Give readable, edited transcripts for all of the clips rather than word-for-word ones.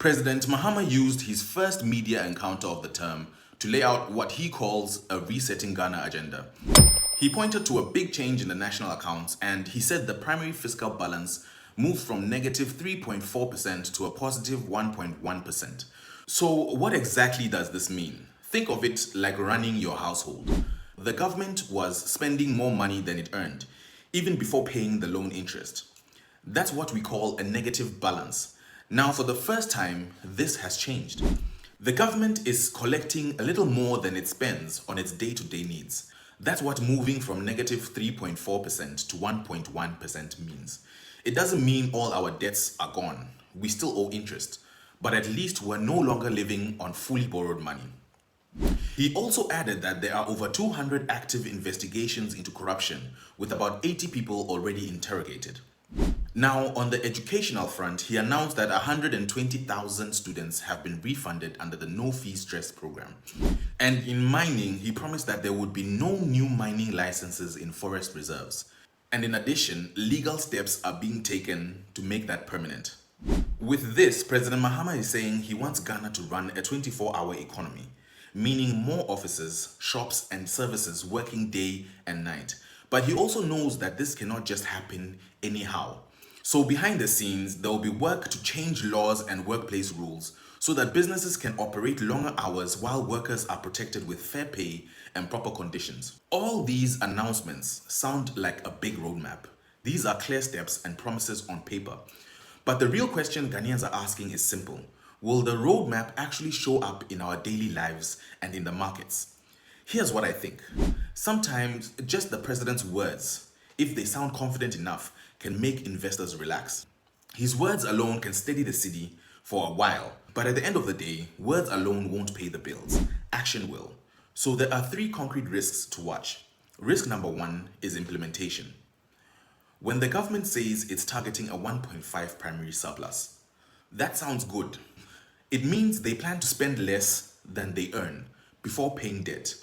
President Mahama used his first media encounter of the term to lay out what he calls a resetting Ghana agenda. He pointed to a big change in the national accounts, and he said the primary fiscal balance moved from negative 3.4% to a positive 1.1%. So what exactly does this mean? Think of it like running your household. The government was spending more money than it earned, even before paying the loan interest. That's what we call a negative balance. Now, for the first time, this has changed. The government is collecting a little more than it spends on its day-to-day needs. That's what moving from negative 3.4% to 1.1% means. It doesn't mean all our debts are gone. We still owe interest, but at least we're no longer living on fully borrowed money. He also added that there are over 200 active investigations into corruption, with about 80 people already interrogated. Now, on the educational front, he announced that 120,000 students have been refunded under the no-fee stress program. And in mining, he promised that there would be no new mining licenses in forest reserves. And in addition, legal steps are being taken to make that permanent. With this, President Mahama is saying he wants Ghana to run a 24-hour economy, meaning more offices, shops, and services working day and night. But he also knows that this cannot just happen anyhow. So behind the scenes, there will be work to change laws and workplace rules so that businesses can operate longer hours while workers are protected with fair pay and proper conditions. All these announcements sound like a big roadmap. These are clear steps and promises on paper. But the real question Ghanaians are asking is simple. Will the roadmap actually show up in our daily lives and in the markets? Here's what I think. Sometimes just the president's words, if they sound confident enough, can make investors relax. His words alone can steady the city for a while, but at the end of the day, words alone won't pay the bills. Action will. So there are 3 concrete risks to watch. Risk number 1 is implementation. When the government says it's targeting a 1.5 primary surplus, that sounds good. It means they plan to spend less than they earn before paying debt.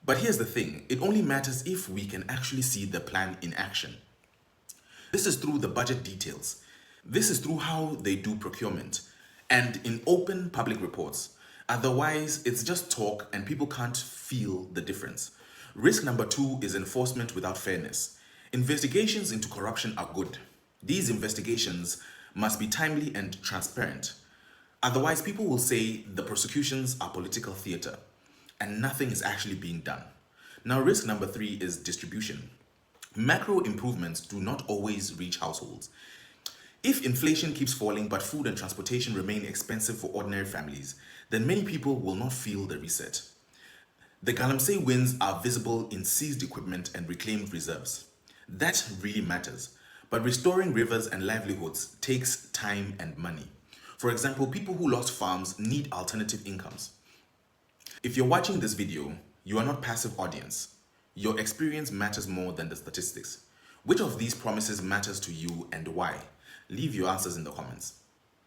But here's the thing, it only matters if we can actually see the plan in action. This is through the budget details. This is through how they do procurement and in open public reports. Otherwise, it's just talk and people can't feel the difference. Risk number 2 is enforcement without fairness. Investigations into corruption are good. These investigations must be timely and transparent. Otherwise, people will say the prosecutions are political theater and nothing is actually being done. Now, risk number 3 is distribution. Macro improvements do not always reach households. If inflation keeps falling but food and transportation remain expensive for ordinary families, then many people will not feel the reset. The galamsey wins are visible in seized equipment and reclaimed reserves. That really matters. But restoring rivers and livelihoods takes time and money. For example, people who lost farms need alternative incomes. If you're watching this video, you are not passive audience. Your experience matters more than the statistics. Which of these promises matters to you and why? Leave your answers in the comments.